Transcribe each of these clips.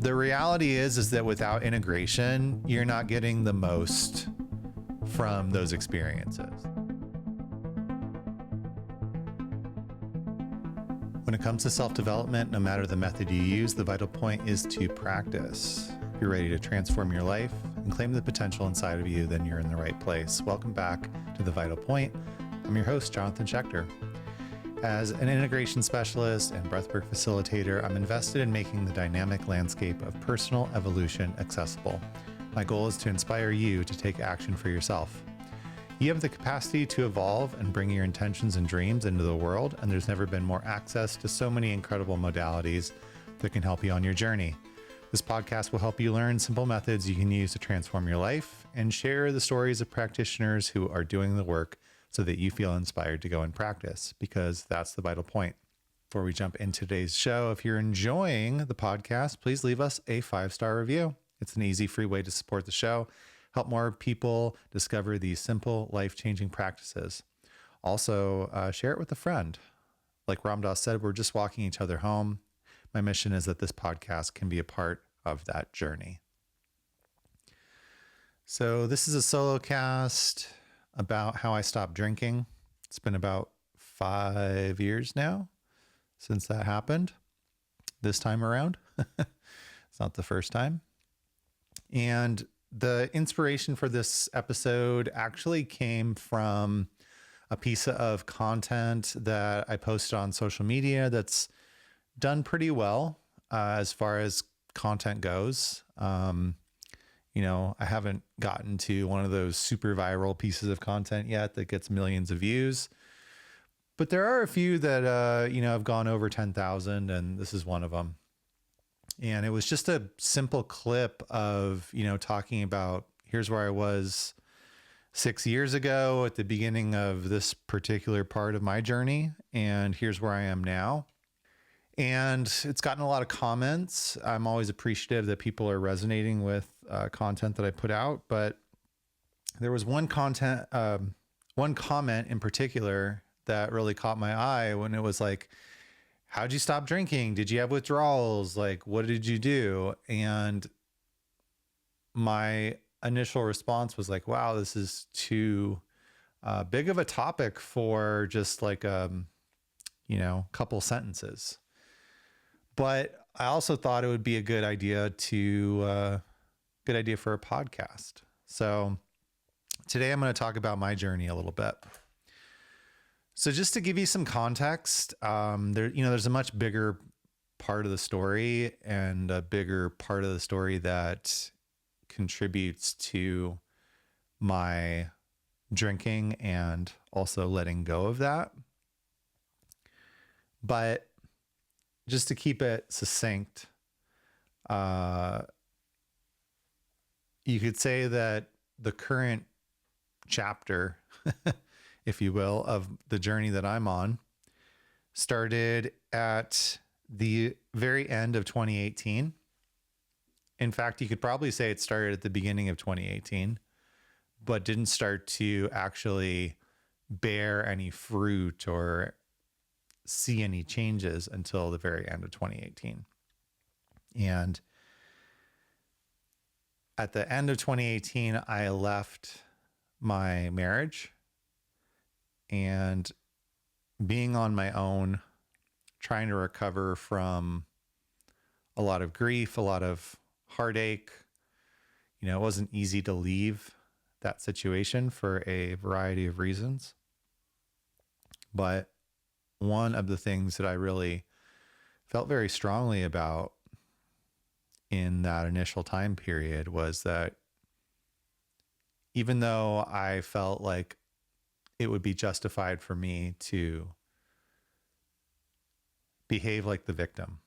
The reality is that without integration, you're not getting the most from those experiences. When it comes to self-development, no matter the method you use, the vital point is to practice. If you're ready to transform your life and claim the potential inside of you, then you're in the right place. Welcome back to The Vital Point. I'm your host, Jonathan Schecter. As an integration specialist and breathwork facilitator, I'm invested in making the dynamic landscape of personal evolution accessible. My goal is to inspire you to take action for yourself. You have the capacity to evolve and bring your intentions and dreams into the world, and there's never been more access to so many incredible modalities that can help you on your journey. This podcast will help you learn simple methods you can use to transform your life and share the stories of practitioners who are doing the work so that you feel inspired to go and practice, because that's the vital point. Before we jump into today's show, if you're enjoying the podcast, please leave us a 5-star review. It's an easy, free way to support the show, help more people discover these simple, life-changing practices. Also, share it with a friend. Like Ram Dass said, we're just walking each other home. My mission is that this podcast can be a part of that journey. So this is a solo cast about how I stopped drinking. It's been about 5 years now since that happened this time around. It's not the first time. And the inspiration for this episode actually came from a piece of content that I posted on social media that's done pretty well as far as content goes. I haven't gotten to one of those super viral pieces of content yet that gets millions of views, but there are a few that, have gone over 10,000, and this is one of them. And it was just a simple clip of, talking about, here's where I was 6 years ago at the beginning of this particular part of my journey, and here's where I am now. And it's gotten a lot of comments. I'm always appreciative that people are resonating with content that I put out. But there was one comment in particular that really caught my eye when it was like, how'd you stop drinking? Did you have withdrawals? Like, what did you do? And my initial response was like, wow, this is too big of a topic for just like, couple sentences. But I also thought it would be a good idea for a podcast. So today I'm going to talk about my journey a little bit. So just to give you some context, there's a much bigger part of the story, and a bigger part of the story that contributes to my drinking and also letting go of that. But just to keep it succinct, you could say that the current chapter, if you will, of the journey that I'm on started at the very end of 2018. In fact, you could probably say it started at the beginning of 2018, but didn't start to actually bear any fruit or see any changes until the very end of 2018. And at the end of 2018, I left my marriage, and being on my own, trying to recover from a lot of grief, a lot of heartache. It wasn't easy to leave that situation for a variety of reasons. But one of the things that I really felt very strongly about in that initial time period was that even though I felt like it would be justified for me to behave like the victim,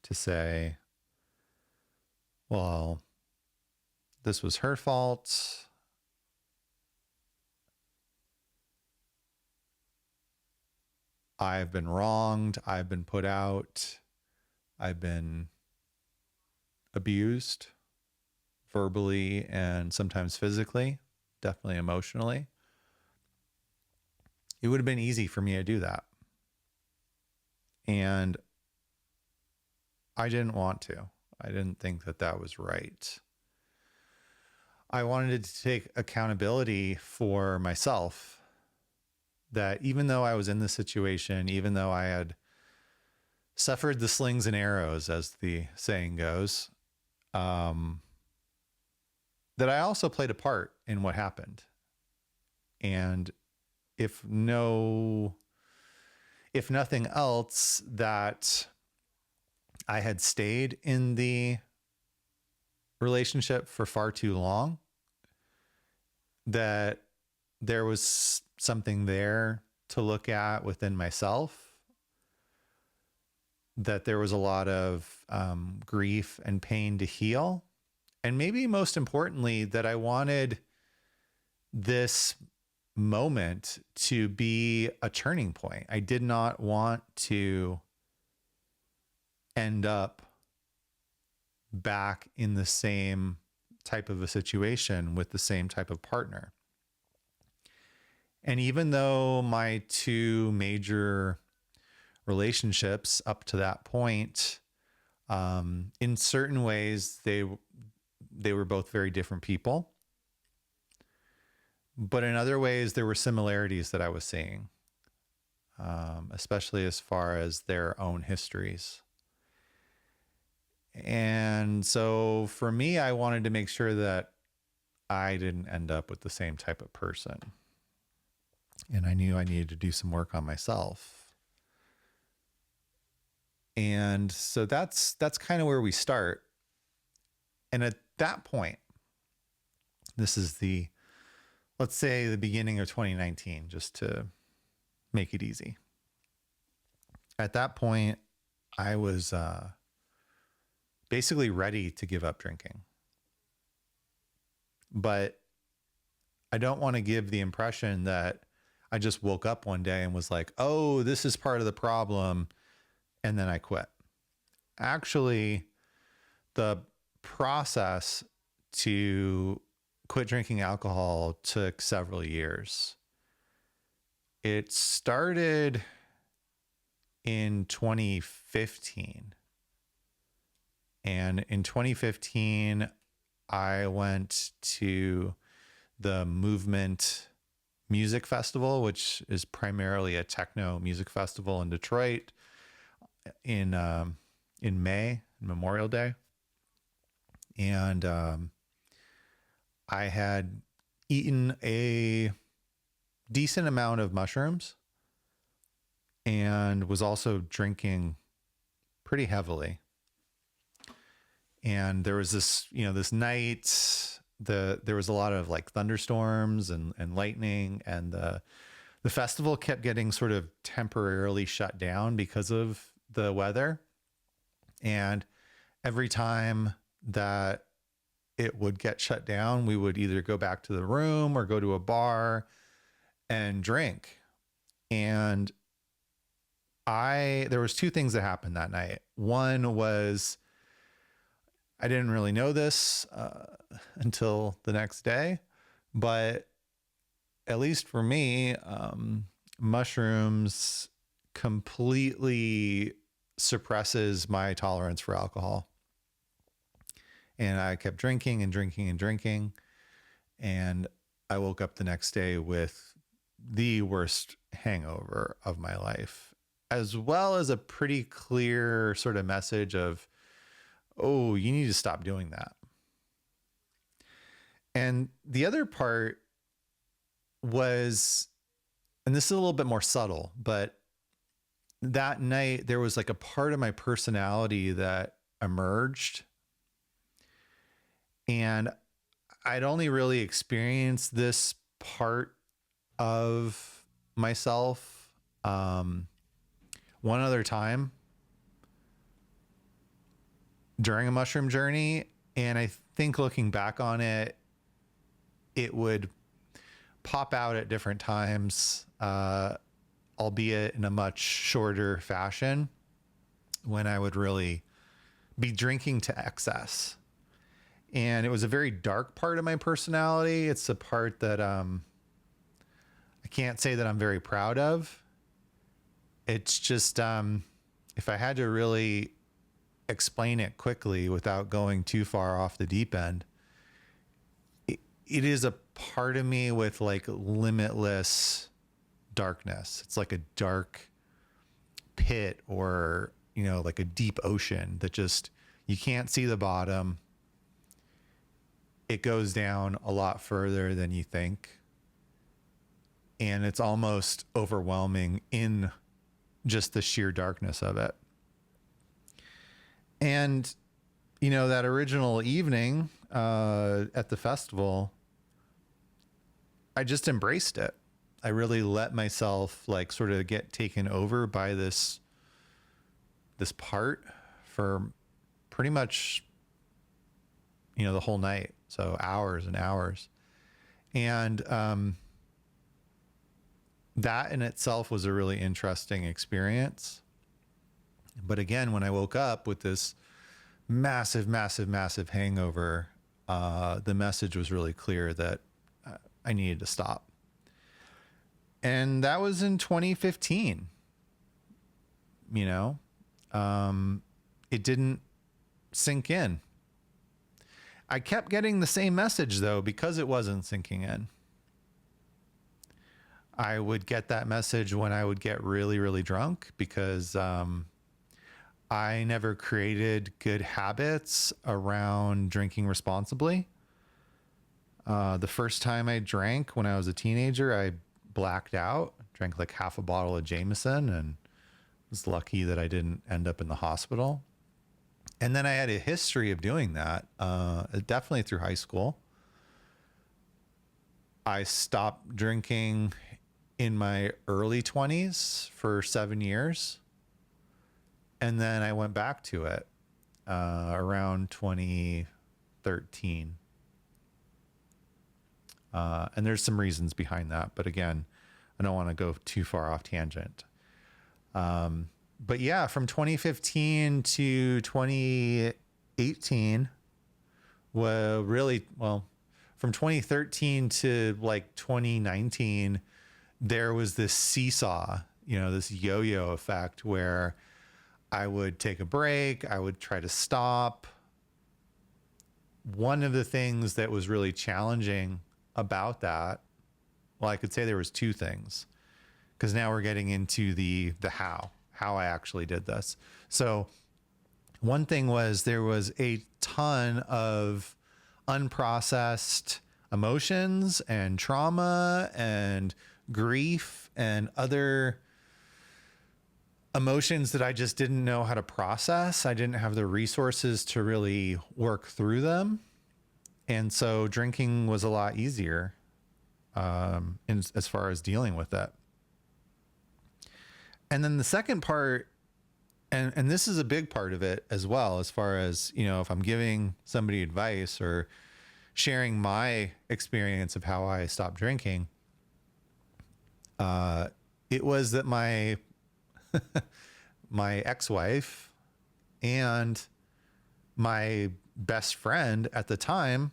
to say, well, this was her fault. I've been wronged. I've been put out. I've been abused verbally and sometimes physically, definitely emotionally. It would have been easy for me to do that. And I didn't want to. I didn't think that that was right. I wanted to take accountability for myself, that even though I was in this situation, even though I had suffered the slings and arrows, as the saying goes, that I also played a part in what happened. And if nothing else, that I had stayed in the relationship for far too long, that there was something there to look at within myself, that there was a lot of grief and pain to heal. And maybe most importantly, that I wanted this moment to be a turning point. I did not want to end up back in the same type of a situation with the same type of partner. And even though my two major relationships up to that point, in certain ways, they were both very different people. But in other ways, there were similarities that I was seeing, especially as far as their own histories. And so for me, I wanted to make sure that I didn't end up with the same type of person. And I knew I needed to do some work on myself. And so that's kind of where we start. And at that point, this is let's say the beginning of 2019, just to make it easy. At that point, I was basically ready to give up drinking. But I don't want to give the impression that I just woke up one day and was like, oh, this is part of the problem, and then I quit. Actually, the process to quit drinking alcohol took several years. It started in 2015. And in 2015, I went to the Movement Music Festival, which is primarily a techno music festival in Detroit, in May, Memorial Day. And I had eaten a decent amount of mushrooms and was also drinking pretty heavily. And there was this night, there was a lot of like thunderstorms and lightning, and the festival kept getting sort of temporarily shut down because of the weather. And every time that it would get shut down, we would either go back to the room or go to a bar and drink. And there was two things that happened that night. One was, I didn't really know this until the next day, but at least for me, mushrooms completely suppresses my tolerance for alcohol. And I kept drinking and drinking and drinking. And I woke up the next day with the worst hangover of my life, as well as a pretty clear sort of message of, oh, you need to stop doing that. And the other part was, and this is a little bit more subtle, but that night there was like a part of my personality that emerged. And I'd only really experienced this part of myself one other time during a mushroom journey. And I think looking back on it, it would pop out at different times, albeit in a much shorter fashion, when I would really be drinking to excess. And it was a very dark part of my personality. It's a part that I can't say that I'm very proud of. It's just, if I had to really explain it quickly without going too far off the deep end, it is a part of me with like limitless darkness. It's like a dark pit, or, you know, like a deep ocean that just, you can't see the bottom. It goes down a lot further than you think. And it's almost overwhelming in just the sheer darkness of it. And, you know, that original evening at the festival, I just embraced it. I really let myself like sort of get taken over by this part for pretty much, you know, the whole night. So hours and hours. And that in itself was a really interesting experience. But again, when I woke up with this massive, massive, massive hangover, the message was really clear that I needed to stop. And that was in 2015. You know, it didn't sink in. I kept getting the same message though, because it wasn't sinking in. I would get that message when I would get really, really drunk, because I never created good habits around drinking responsibly. The first time I drank when I was a teenager, I blacked out, drank like half a bottle of Jameson, and was lucky that I didn't end up in the hospital. And then I had a history of doing that, definitely through high school. I stopped drinking in my early 20s for 7 years. And then I went back to it around 2013. And there's some reasons behind that. But again, I don't want to go too far off tangent. But yeah, from 2015 to 2018, from 2013 to like 2019, there was this seesaw, you know, this yo-yo effect where I would take a break, I would try to stop. One of the things that was really challenging about that, well, I could say there was two things, because now we're getting into the how I actually did this. So one thing was there was a ton of unprocessed emotions and trauma and grief and other emotions that I just didn't know how to process. I didn't have the resources to really work through them. And so drinking was a lot easier as far as dealing with that. And then the second part, and this is a big part of it as well, as far as, you know, if I'm giving somebody advice or sharing my experience of how I stopped drinking, it was that my ex-wife and my best friend at the time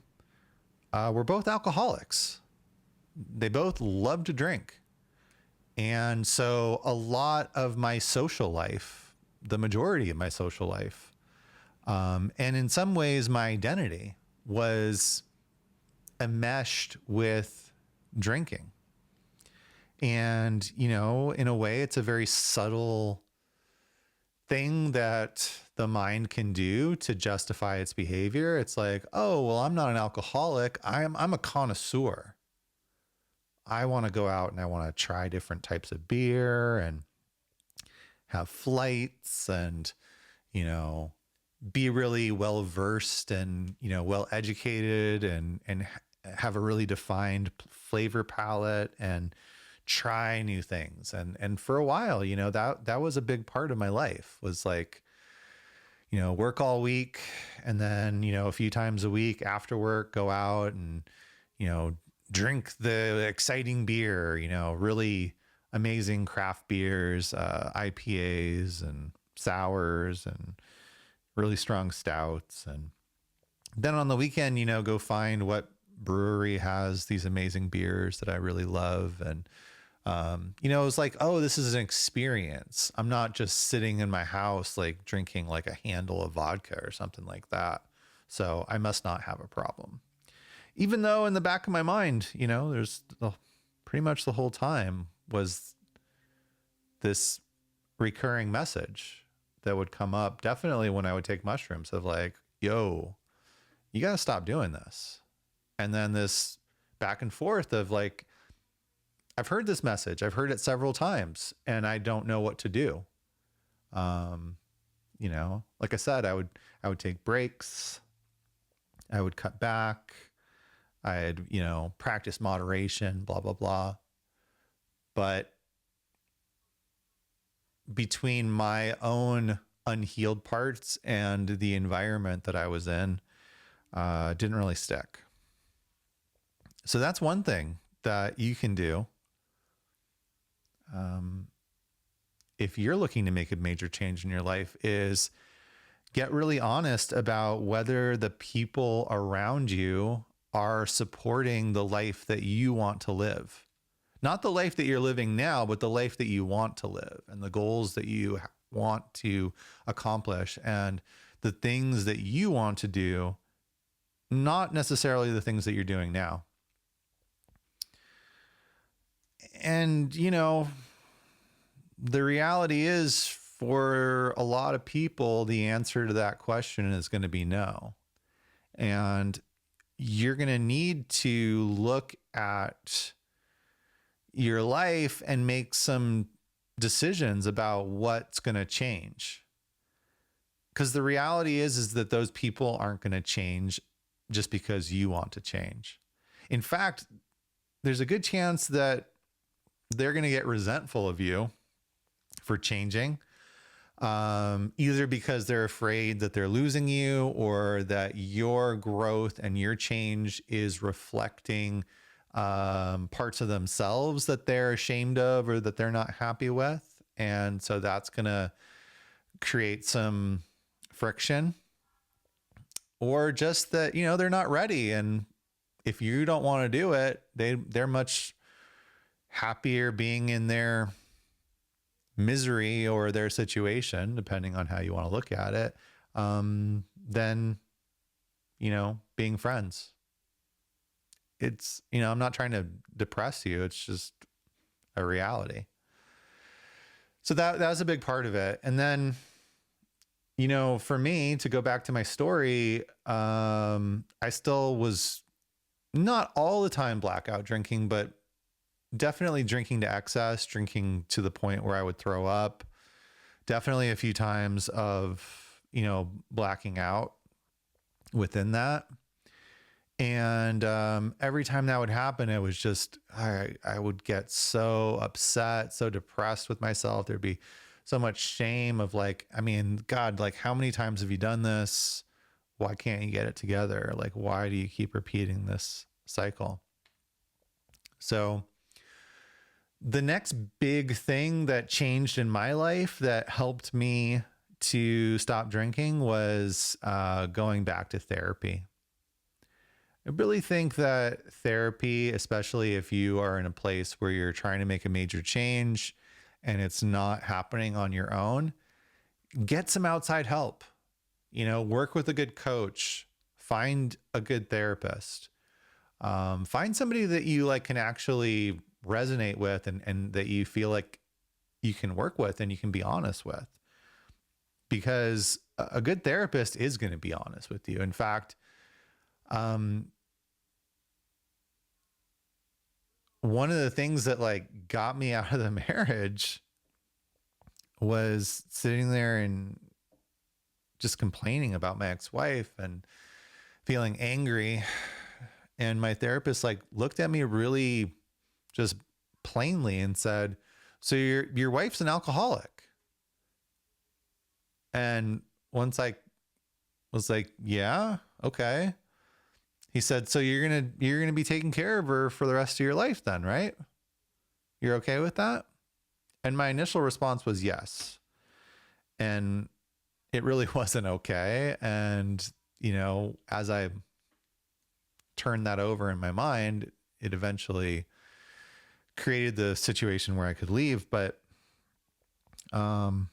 were both alcoholics. They both loved to drink. And so a lot of my social life, the majority of my social life, and in some ways my identity, was enmeshed with drinking. And, you know, in a way, it's a very subtle thing that the mind can do to justify its behavior. It's like, oh, well, I'm not an alcoholic. I'm a connoisseur. I want to go out and I want to try different types of beer and have flights and, you know, be really well versed and, you know, well educated and have a really defined flavor palette and try new things. And for a while, you know, that was a big part of my life, was like, you know, work all week and then, you know, a few times a week after work, go out and, you know, drink the exciting beer, you know, really amazing craft beers, IPAs and sours and really strong stouts. And then on the weekend, you know, go find what brewery has these amazing beers that I really love and You know, it was like, oh, this is an experience. I'm not just sitting in my house, like drinking like a handle of vodka or something like that. So I must not have a problem. Even though in the back of my mind, you know, pretty much the whole time was this recurring message that would come up definitely when I would take mushrooms of like, yo, you got to stop doing this. And then this back and forth of like, I've heard this message. I've heard it several times and I don't know what to do. You know, like I said, I would take breaks. I would cut back. I'd, you know, practice moderation, blah, blah, blah. But between my own unhealed parts and the environment that I was in, didn't really stick. So that's one thing that you can do. If you're looking to make a major change in your life, is get really honest about whether the people around you are supporting the life that you want to live. Not the life that you're living now, but the life that you want to live and the goals that you want to accomplish and the things that you want to do, not necessarily the things that you're doing now. And, you know, the reality is for a lot of people, the answer to that question is going to be no. And you're going to need to look at your life and make some decisions about what's going to change. Because the reality is that those people aren't going to change just because you want to change. In fact, there's a good chance that they're going to get resentful of you for changing, either because they're afraid that they're losing you or that your growth and your change is reflecting parts of themselves that they're ashamed of or that they're not happy with. And so that's going to create some friction, or just that, you know, they're not ready. And if you don't want to do it, they're much happier being in their misery or their situation, depending on how you want to look at it, than, you know, being friends. It's, you know, I'm not trying to depress you. It's just a reality. So that was a big part of it. And then, you know, for me, to go back to my story, I still was not all the time blackout drinking, but definitely drinking to excess, drinking to the point where I would throw up. Definitely a few times of, you know, blacking out within that. And every time that would happen, it was just, I would get so upset, so depressed with myself. There'd be so much shame of like, I mean, God, like how many times have you done this? Why can't you get it together? Like, why do you keep repeating this cycle? So the next big thing that changed in my life that helped me to stop drinking was going back to therapy. I really think that therapy, especially if you are in a place where you're trying to make a major change and it's not happening on your own, get some outside help. You know, work with a good coach, find a good therapist, find somebody that you like can actually resonate with and that you feel like you can work with and you can be honest with. Because a good therapist is going to be honest with you. In fact, one of the things that like got me out of the marriage was sitting there and just complaining about my ex-wife and feeling angry. And my therapist like looked at me really just plainly and said, so your wife's an alcoholic. And once I was like, yeah, okay. He said, so you're going to be taking care of her for the rest of your life then, right? You're okay with that? And my initial response was yes. And it really wasn't okay. And, you know, as I turned that over in my mind, it eventually created the situation where I could leave. But, there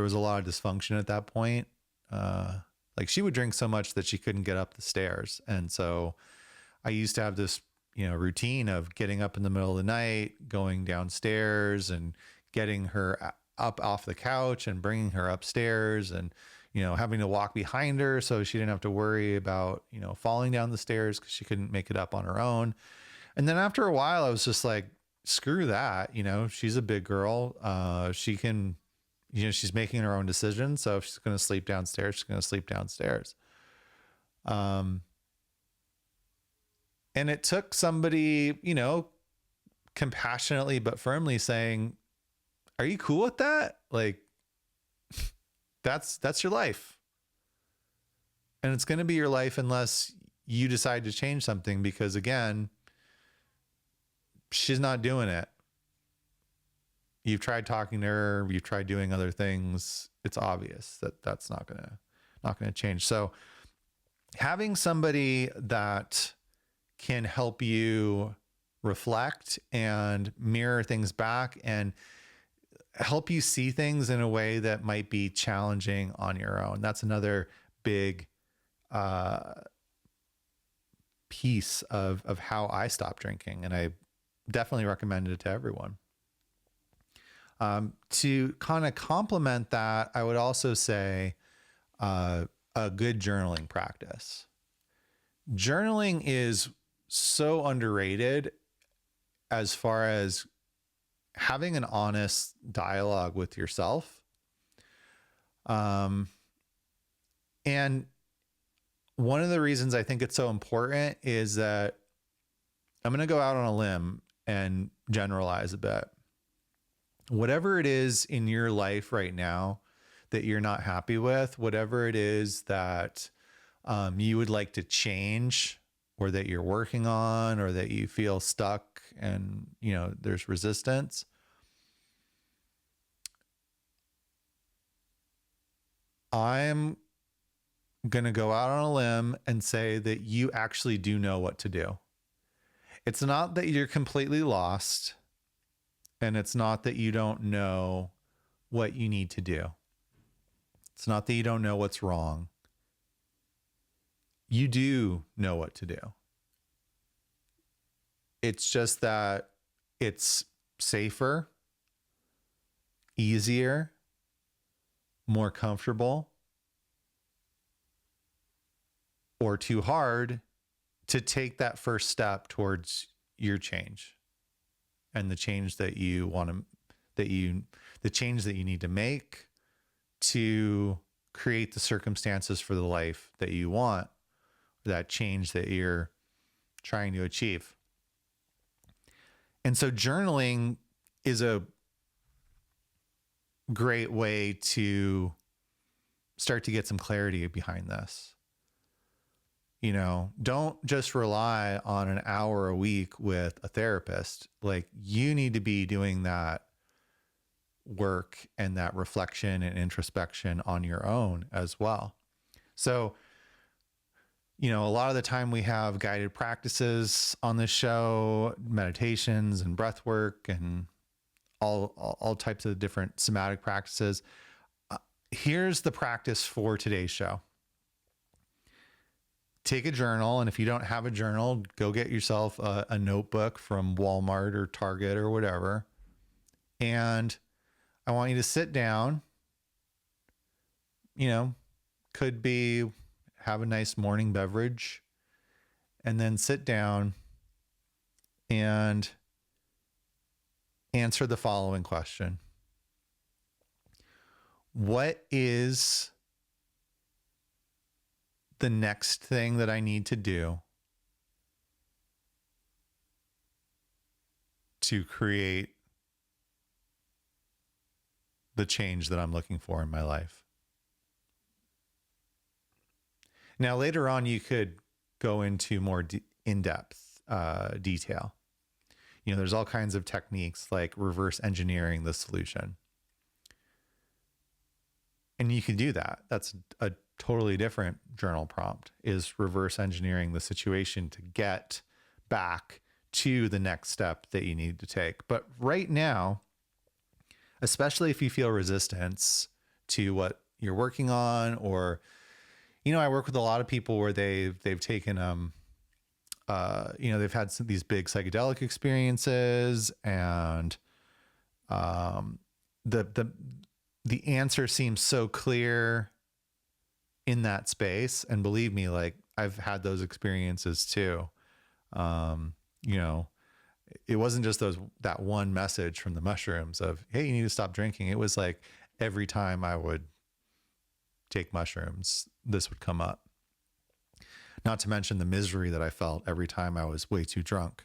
was a lot of dysfunction at that point. Like she would drink so much that she couldn't get up the stairs. And so I used to have this, routine of getting up in the middle of the night, going downstairs and getting her up off the couch and bringing her upstairs and, having to walk behind her so she didn't have to worry about, falling down the stairs because she couldn't make it up on her own. And then after a while, I was just like, screw that. She's a big girl. She can, she's making her own decisions. So if she's going to sleep downstairs, she's going to sleep downstairs. And it took somebody, compassionately but firmly saying, are you cool with that? Like, that's your life. And it's going to be your life unless you decide to change something, because again, she's not doing it. You've tried talking to her, you've tried doing other things. It's obvious that that's not going to change. So having somebody that can help you reflect and mirror things back and help you see things in a way that might be challenging on your own. That's another big piece of how I stopped drinking. And I definitely recommend it to everyone. To kind of complement that, I would also say a good journaling practice. Journaling is so underrated as far as having an honest dialogue with yourself. And one of the reasons I think it's so important is that I'm going to go out on a limb and generalize a bit. Whatever it is in your life right now that you're not happy with, whatever it is that you would like to change, or that you're working on, or that you feel stuck and, there's resistance. I'm going to go out on a limb and say that you actually do know what to do. It's not that you're completely lost, and it's not that you don't know what you need to do. It's not that you don't know what's wrong. You do know what to do. It's just that it's safer, easier, more comfortable, or too hard to take that first step towards your change and the change that you want to, the change that you need to make to create the circumstances for the life that you want, that change that you're trying to achieve. And so journaling is a great way to start to get some clarity behind this. Don't just rely on an hour a week with a therapist. Like, you need to be doing that work and that reflection and introspection on your own as well. So, a lot of the time we have guided practices on this show, meditations and breath work and all types of different somatic practices. Here's the practice for today's show. Take a journal, and if you don't have a journal, go get yourself a notebook from Walmart or Target or whatever. And I want you to sit down, could be have a nice morning beverage, and then sit down and answer the following question. What is the next thing that I need to do to create the change that I'm looking for in my life? Now, later on, you could go into more in-depth detail. There's all kinds of techniques like reverse engineering the solution. And you can do that. That's a totally different journal prompt, is reverse engineering the situation to get back to the next step that you need to take. But right now, especially if you feel resistance to what you're working on, or, I work with a lot of people where they've taken, they've had these big psychedelic experiences, and the answer seems so clear in that space. And believe me, like, I've had those experiences too. It wasn't just that one message from the mushrooms of, hey, you need to stop drinking. It was like every time I would take mushrooms, this would come up. Not to mention the misery that I felt every time I was way too drunk.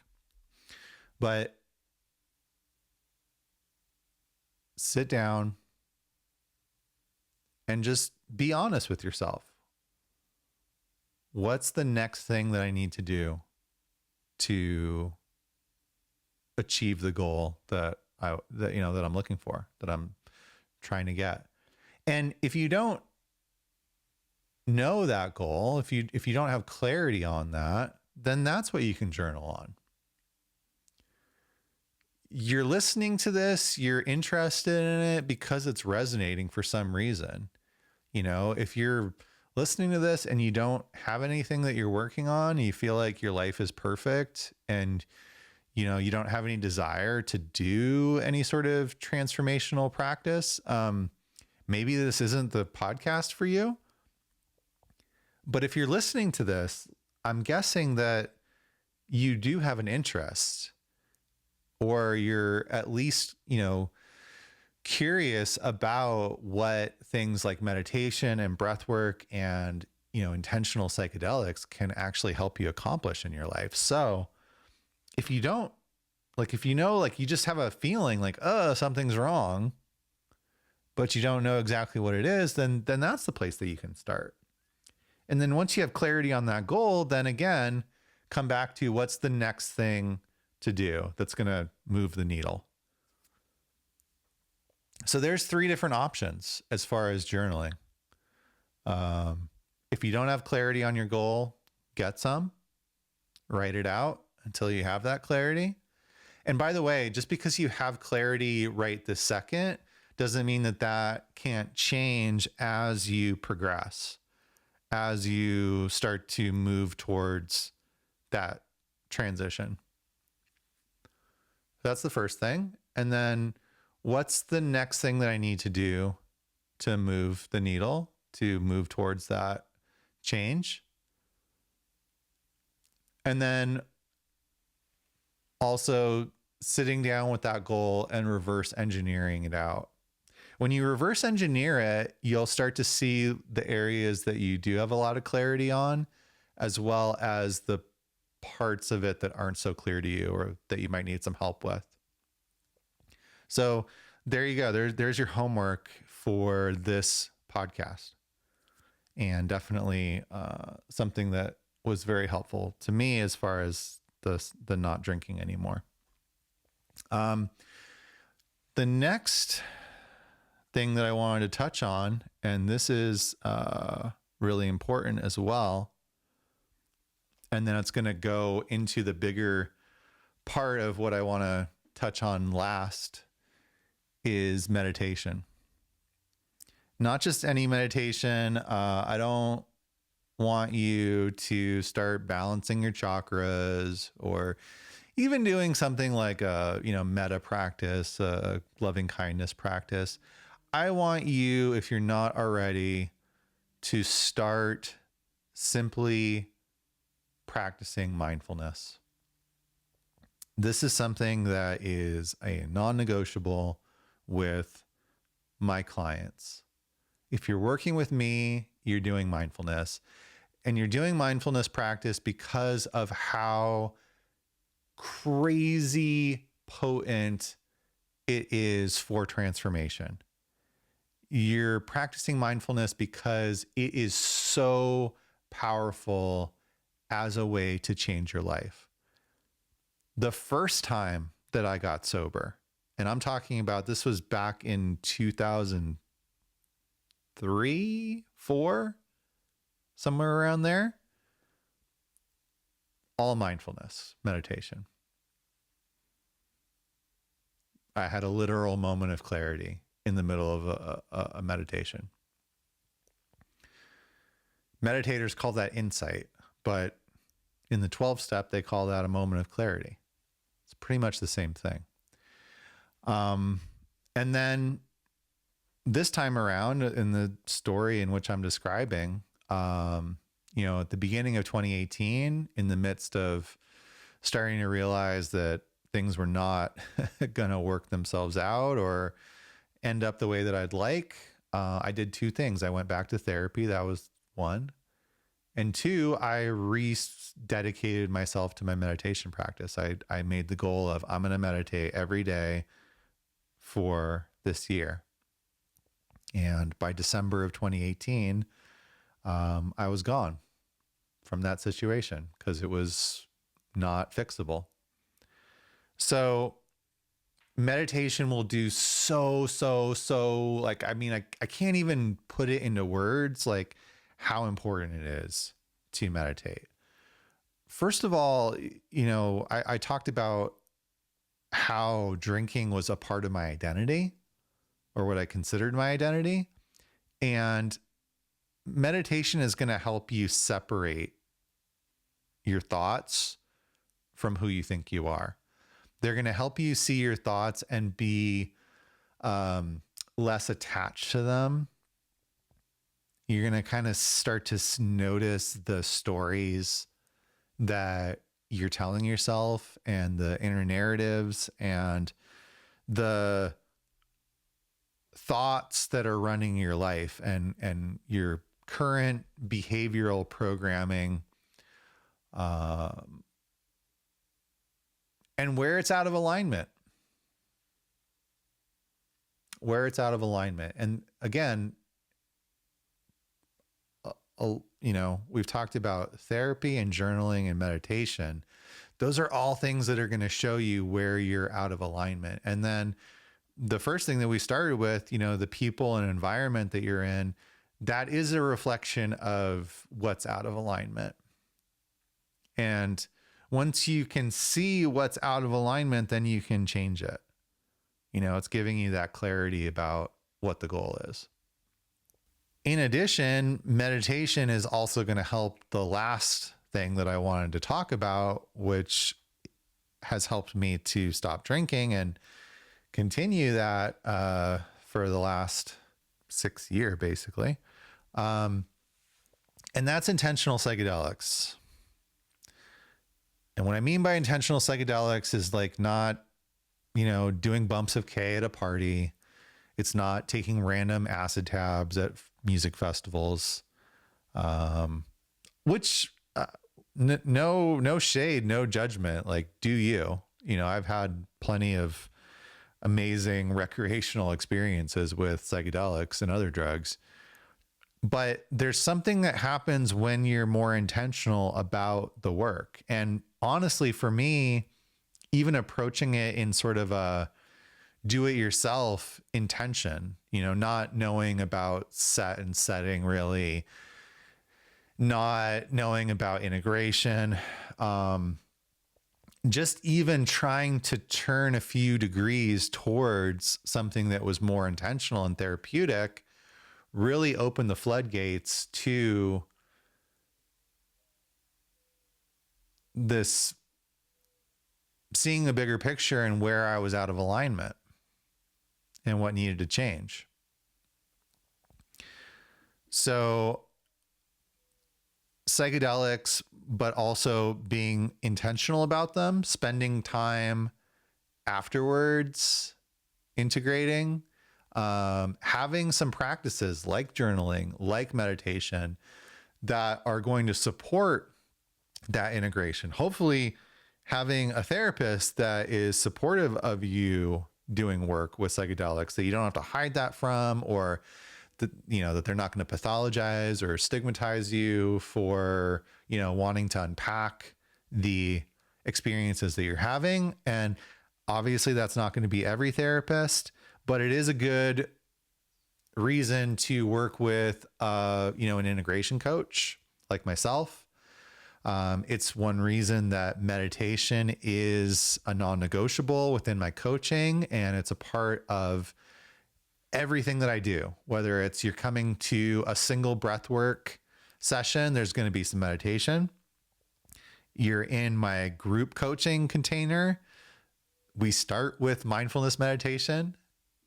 But sit down and just be honest with yourself. What's the next thing that I need to do to achieve the goal that I'm looking for, that I'm trying to get? And if you don't know that goal, if you don't have clarity on that, then that's what you can journal on. You're listening to this, you're interested in it because it's resonating for some reason. If you're listening to this and you don't have anything that you're working on, you feel like your life is perfect, and you don't have any desire to do any sort of transformational practice, maybe this isn't the podcast for you. But if you're listening to this, I'm guessing that you do have an interest, or you're at least, curious about what things like meditation and breathwork and, intentional psychedelics can actually help you accomplish in your life. So if you don't, you just have a feeling like, something's wrong, but you don't know exactly what it is, then that's the place that you can start. And then once you have clarity on that goal, then again, come back to what's the next thing to do that's going to move the needle. So there's 3 different options as far as journaling. If you don't have clarity on your goal, get some, write it out until you have that clarity. And by the way, just because you have clarity right this second doesn't mean that can't change as you progress, as you start to move towards that transition. That's the first thing. And then what's the next thing that I need to do to move the needle, to move towards that change? And then also sitting down with that goal and reverse engineering it out. When you reverse engineer it, you'll start to see the areas that you do have a lot of clarity on, as well as the parts of it that aren't so clear to you, or that you might need some help with. So there you go. There's your homework for this podcast, and definitely something that was very helpful to me as far as the not drinking anymore. The next thing that I wanted to touch on, and this is really important as well, and then it's going to go into the bigger part of what I want to touch on last, is meditation. Not just any meditation. I don't want you to start balancing your chakras, or even doing something like a metta practice, a loving kindness practice. I want you, if you're not already, to start simply practicing mindfulness. This is something that is a non-negotiable with my clients. If you're working with me, you're doing mindfulness, and you're doing mindfulness practice because of how crazy potent it is for transformation. You're practicing mindfulness because it is so powerful as a way to change your life. The first time that I got sober, and I'm talking about, this was back in 2003, 4, somewhere around there, all mindfulness meditation. I had a literal moment of clarity in the middle of a meditation. Meditators call that insight, but in the 12 step, they call that a moment of clarity. It's pretty much the same thing. And then this time around in the story in which I'm describing, at the beginning of 2018, in the midst of starting to realize that things were not going to work themselves out or end up the way that I'd like, I did two things. I went back to therapy. That was one. And two, I rededicated myself to my meditation practice. I made the goal of I'm going to meditate every day for this year. And by December of 2018, I was gone from that situation because it was not fixable. So meditation will do so, like, I can't even put it into words, like how important it is to meditate. First of all, I talked about how drinking was a part of my identity, or what I considered my identity. And meditation is going to help you separate your thoughts from who you think you are. They're going to help you see your thoughts and be less attached to them. You're going to kind of start to notice the stories that you're telling yourself and the inner narratives and the thoughts that are running your life and your current behavioral programming, and where it's out of alignment. And again, we've talked about therapy and journaling and meditation. Those are all things that are going to show you where you're out of alignment. And then the first thing that we started with, the people and environment that you're in, that is a reflection of what's out of alignment. And once you can see what's out of alignment, then you can change it. It's giving you that clarity about what the goal is. In addition, meditation is also going to help the last thing that I wanted to talk about, which has helped me to stop drinking and continue that for the last 6 years, basically. And that's intentional psychedelics. And what I mean by intentional psychedelics is like not, doing bumps of K at a party. It's not taking random acid tabs at music festivals, which no shade, no judgment, like do you. I've had plenty of amazing recreational experiences with psychedelics and other drugs. But there's something that happens when you're more intentional about the work. And honestly, for me, even approaching it in sort of a do-it-yourself intention, not knowing about set and setting, really, not knowing about integration, just even trying to turn a few degrees towards something that was more intentional and therapeutic really opened the floodgates to this seeing the bigger picture and where I was out of alignment and what needed to change. So psychedelics, but also being intentional about them, spending time afterwards, integrating, having some practices like journaling, like meditation that are going to support that integration. Hopefully having a therapist that is supportive of you doing work with psychedelics that you don't have to hide that from, or that, that they're not going to pathologize or stigmatize you for, wanting to unpack the experiences that you're having. And obviously that's not going to be every therapist, but it is a good reason to work with, an integration coach like myself. It's one reason that meditation is a non-negotiable within my coaching, and it's a part of everything that I do. Whether it's you're coming to a single breathwork session, there's going to be some meditation. You're in my group coaching container. We start with mindfulness meditation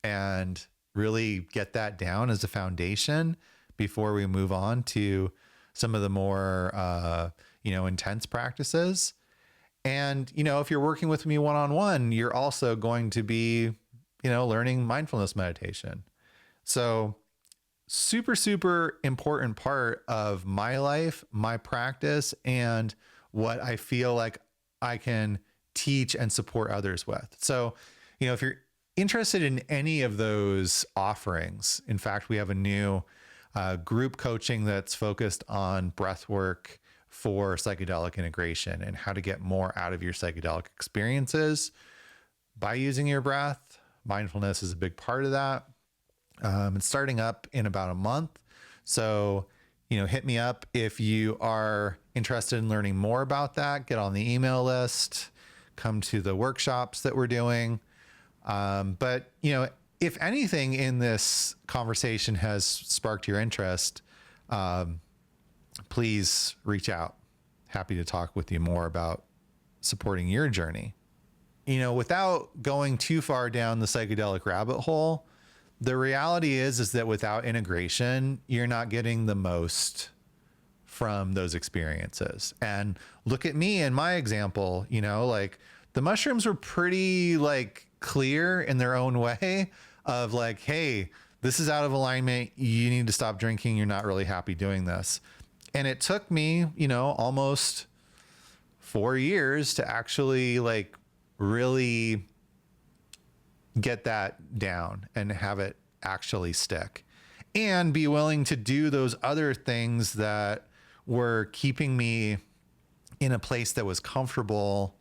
and really get that down as a foundation before we move on to some of the more, intense practices. And, if you're working with me one-on-one, you're also going to be, learning mindfulness meditation. So super, super important part of my life, my practice, and what I feel like I can teach and support others with. So, if you're interested in any of those offerings, in fact, we have a new group coaching that's focused on breath work for psychedelic integration and how to get more out of your psychedelic experiences by using your breath. Mindfulness is a big part of that. It's starting up in about a month. So, hit me up if you are interested in learning more about that. Get on the email list, come to the workshops that we're doing. But, if anything in this conversation has sparked your interest, please reach out. Happy to talk with you more about supporting your journey. Without going too far down the psychedelic rabbit hole, the reality is that without integration, you're not getting the most from those experiences. And look at me and my example, the mushrooms were pretty clear in their own way of hey, this is out of alignment. You need to stop drinking. You're not really happy doing this. And it took me, almost 4 years to actually really get that down and have it actually stick and be willing to do those other things that were keeping me in a place that was comfortable,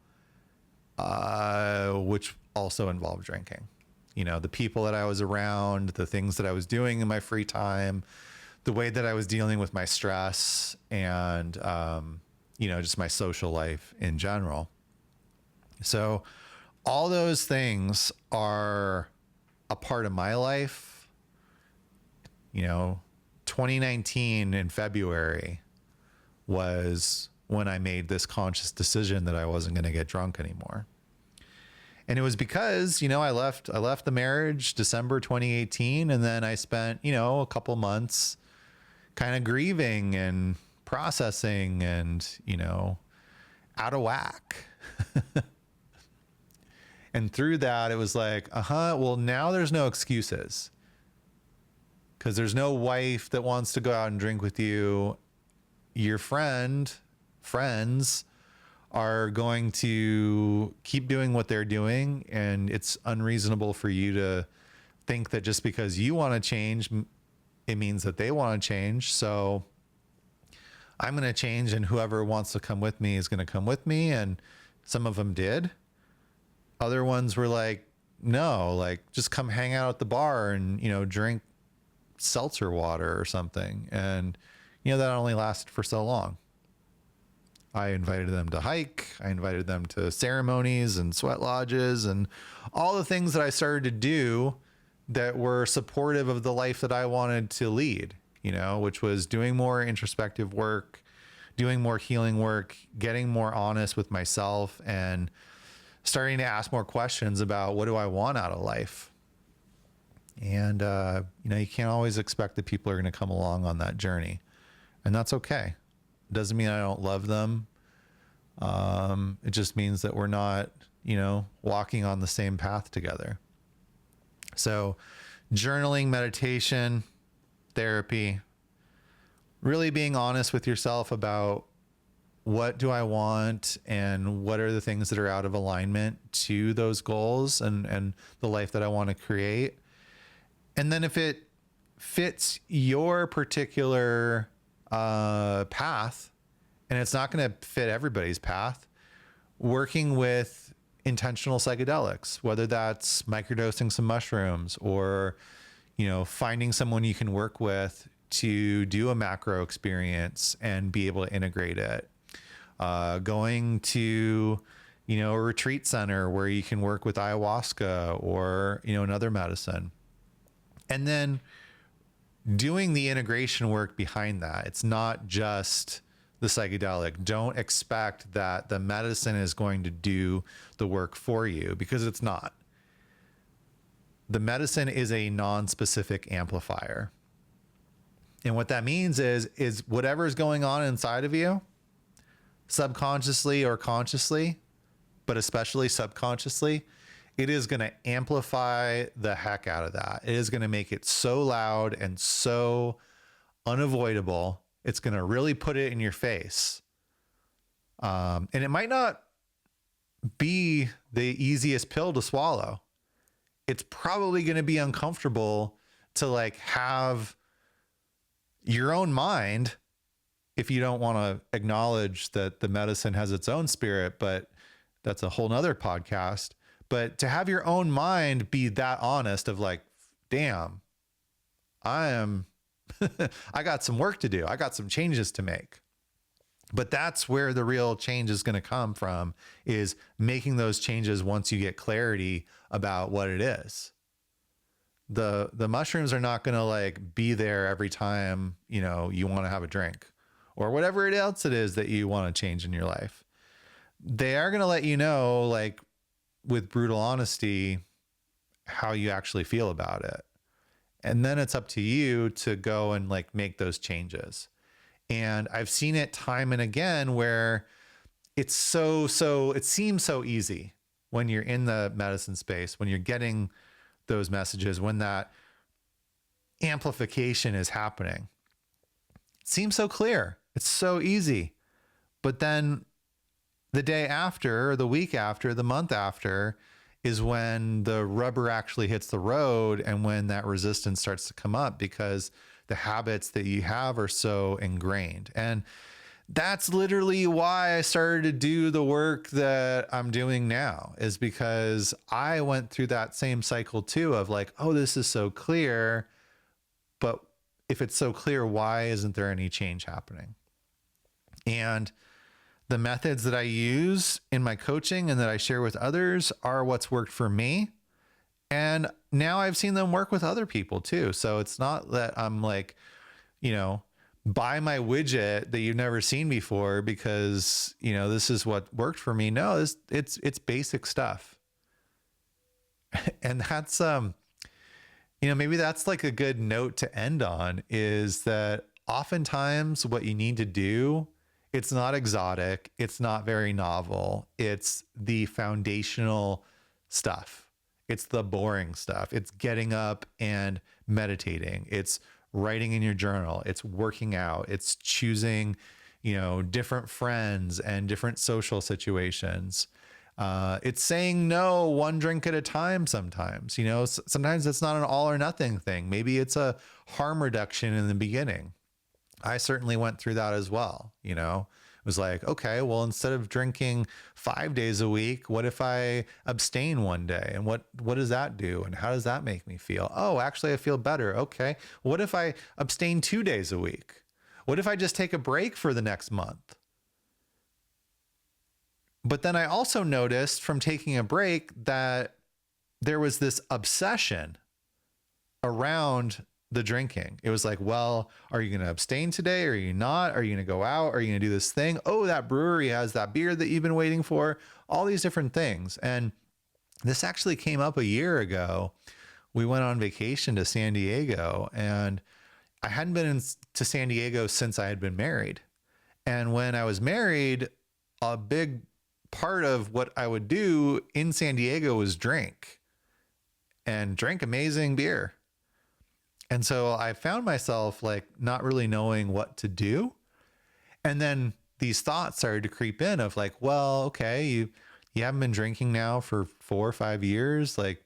which also involved drinking. The people that I was around, the things that I was doing in my free time, the way that I was dealing with my stress and, just my social life in general. So all those things are a part of my life. 2019 in February was when I made this conscious decision that I wasn't going to get drunk anymore. And it was because, I left the marriage December 2018. And then I spent, a couple months kind of grieving and processing and, out of whack. And through that, it was well, now there's no excuses. Because there's no wife that wants to go out and drink with you. Your friends are going to keep doing what they're doing, and it's unreasonable for you to think that just because you want to change, it means that they want to change. So I'm going to change, and whoever wants to come with me is going to come with me. And some of them did. Other ones were no, just come hang out at the bar and, drink seltzer water or something. And, that only lasted for so long. I invited them to hike. I invited them to ceremonies and sweat lodges and all the things that I started to do that were supportive of the life that I wanted to lead, which was doing more introspective work, doing more healing work, getting more honest with myself, and starting to ask more questions about what do I want out of life. And, you can't always expect that people are going to come along on that journey, and that's okay. Doesn't mean I don't love them. It just means that we're not, walking on the same path together. So journaling, meditation, therapy, really being honest with yourself about what do I want and what are the things that are out of alignment to those goals and the life that I want to create. And then if it fits your particular path, and it's not going to fit everybody's path, working with intentional psychedelics, whether that's microdosing some mushrooms or, finding someone you can work with to do a macro experience and be able to integrate it, going to, a retreat center where you can work with ayahuasca or, another medicine. And then doing the integration work behind that. It's not just the psychedelic. Don't expect that the medicine is going to do the work for you, because it's not. The medicine is a non-specific amplifier. And what that means is whatever's going on inside of you, subconsciously or consciously, but especially subconsciously, it is going to amplify the heck out of that. It is going to make it so loud and so unavoidable. It's going to really put it in your face. And it might not be the easiest pill to swallow. It's probably going to be uncomfortable to like have your own mind, if you don't want to acknowledge that the medicine has its own spirit, but that's a whole nother podcast. But to have your own mind be that honest of like, damn, I got some work to do. I got some changes to make. But that's where the real change is going to come from, is making those changes once you get clarity about what it is. The mushrooms are not going to like be there every time, you want to have a drink or whatever else it is that you want to change in your life. They are going to let you know, like, with brutal honesty, how you actually feel about it. And then it's up to you to go and like make those changes. And I've seen it time and again where it's it seems so easy when you're in the medicine space, when you're getting those messages, when that amplification is happening. It seems so clear. It's so easy. But then the day after, or the week after, the month after is when the rubber actually hits the road, and when that resistance starts to come up because the habits that you have are so ingrained. And that's literally why I started to do the work that I'm doing now, is because I went through that same cycle too of like, oh, this is so clear, but if it's so clear, why isn't there any change happening? And the methods that I use in my coaching and that I share with others are what's worked for me. And now I've seen them work with other people too. So it's not that I'm like, buy my widget that you've never seen before because, this is what worked for me. No, it's basic stuff. And that's, maybe that's like a good note to end on, is that oftentimes what you need to do, it's not exotic. It's not very novel. It's the foundational stuff. It's the boring stuff. It's getting up and meditating. It's writing in your journal. It's working out. It's choosing, different friends and different social situations. It's saying no one drink at a time sometimes. Sometimes it's not an all or nothing thing. Maybe it's a harm reduction in the beginning. I certainly went through that as well. It was like, okay, well, instead of drinking 5 days a week, what if I abstain one day? And what does that do? And how does that make me feel? Oh, actually, I feel better. Okay. What if I abstain 2 days a week? What if I just take a break for the next month? But then I also noticed from taking a break that there was this obsession around the drinking. It was like, well, are you going to abstain today? Or are you not? Are you going to go out? Are you going to do this thing? Oh, that brewery has that beer that you've been waiting for. All these different things. And this actually came up a year ago. We went on vacation to San Diego, and I hadn't been to San Diego since I had been married. And when I was married, a big part of what I would do in San Diego was drink amazing beer. And so I found myself like not really knowing what to do. And then these thoughts started to creep in of like, well, okay, you haven't been drinking now for 4 or 5 years. Like,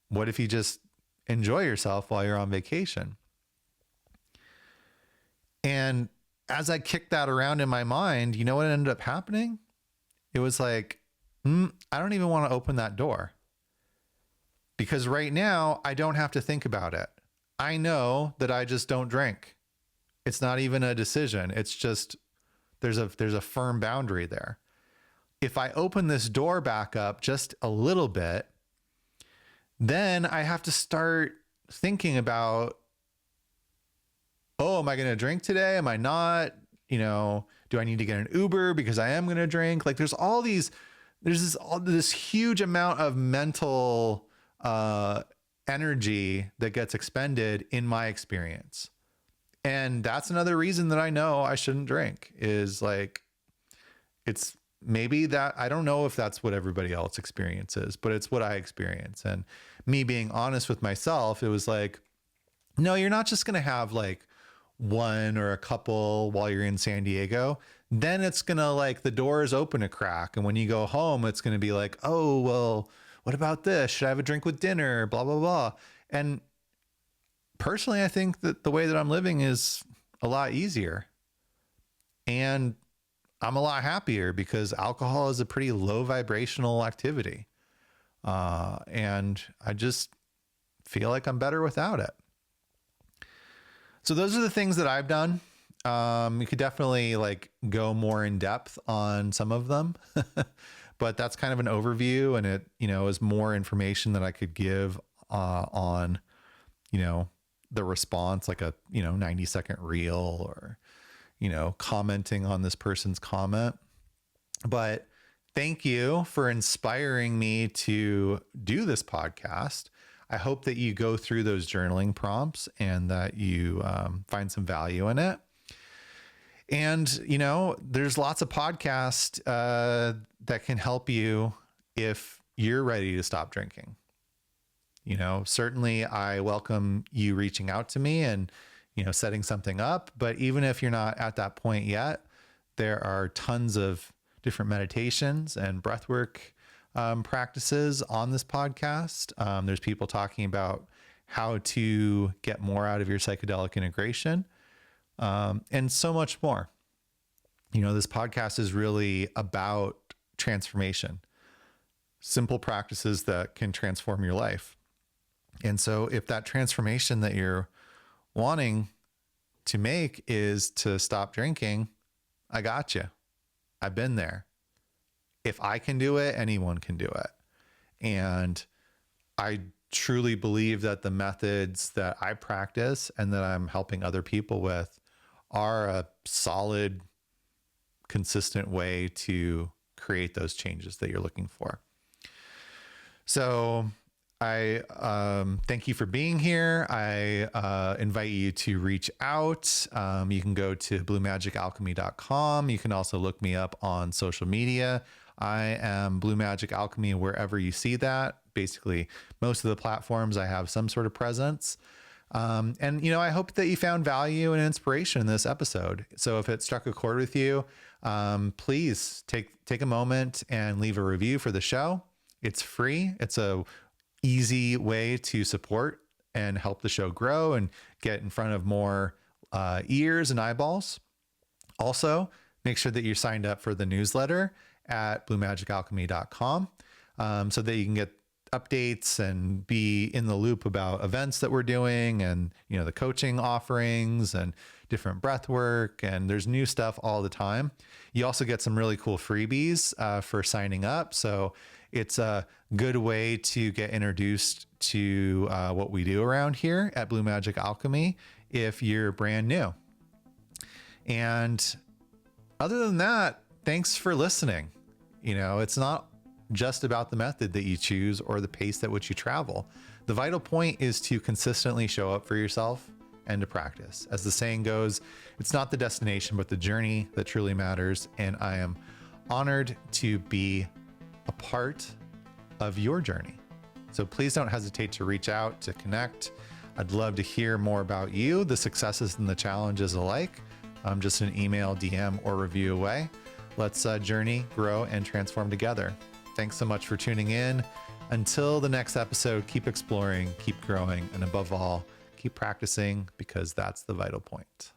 what if you just enjoy yourself while you're on vacation? And as I kicked that around in my mind, you know what ended up happening? It was like, I don't even want to open that door, because right now I don't have to think about it. I know that I just don't drink. It's not even a decision. It's just There's a firm boundary there. If I open this door back up just a little bit, then I have to start thinking about, oh, am I going to drink today? Am I not? Do I need to get an Uber because I am going to drink? Like there's this huge amount of mental energy that gets expended in my experience. And that's another reason that I know I shouldn't drink, is like, it's maybe that, I don't know if that's what everybody else experiences, but it's what I experience. And me being honest with myself, it was like, no, you're not just going to have like one or a couple while you're in San Diego. Then it's going to, like, the doors open a crack. And when you go home, it's going to be like, oh, well, what about this? Should I have a drink with dinner? Blah, blah, blah. And personally, I think that the way that I'm living is a lot easier. And I'm a lot happier because alcohol is a pretty low vibrational activity. And I just feel like I'm better without it. So those are the things that I've done. You could definitely like go more in depth on some of them, but that's kind of an overview, and it, is more information that I could give on, the response, like a, 90-second reel, or, commenting on this person's comment. But thank you for inspiring me to do this podcast. I hope that you go through those journaling prompts and that you find some value in it. And, there's lots of podcasts that can help you if you're ready to stop drinking. Certainly I welcome you reaching out to me and, setting something up. But even if you're not at that point yet, there are tons of different meditations and breathwork practices on this podcast. There's people talking about how to get more out of your psychedelic integration, and so much more. This podcast is really about transformation, simple practices that can transform your life. And so if that transformation that you're wanting to make is to stop drinking, I got you. I've been there. If I can do it, anyone can do it. And I truly believe that the methods that I practice and that I'm helping other people with are a solid, consistent way to create those changes that you're looking for. So I thank you for being here. I invite you to reach out. You can go to bluemagicalchemy.com. You can also look me up on social media. I am Blue Magic Alchemy wherever you see that. Basically, most of the platforms I have some sort of presence. And, I hope that you found value and inspiration in this episode. So if it struck a chord with you, please take a moment and leave a review for the show. It's free. It's a easy way to support and help the show grow and get in front of more ears and eyeballs. Also, make sure that you're signed up for the newsletter at bluemagicalchemy.com, so that you can get updates and be in the loop about events that we're doing, and, the coaching offerings and different breath work. And there's new stuff all the time. You also get some really cool freebies for signing up. So it's a good way to get introduced to what we do around here at Blue Magic Alchemy if you're brand new. And other than that, thanks for listening. It's not just about the method that you choose or the pace at which you travel. The vital point is to consistently show up for yourself and to practice. As the saying goes, it's not the destination, but the journey that truly matters. And I am honored to be a part of your journey. So please don't hesitate to reach out, to connect. I'd love to hear more about you, the successes and the challenges alike. Just an email, DM, or review away. Let's journey, grow, and transform together. Thanks so much for tuning in. Until the next episode, keep exploring, keep growing, and above all, keep practicing, because that's the vital point.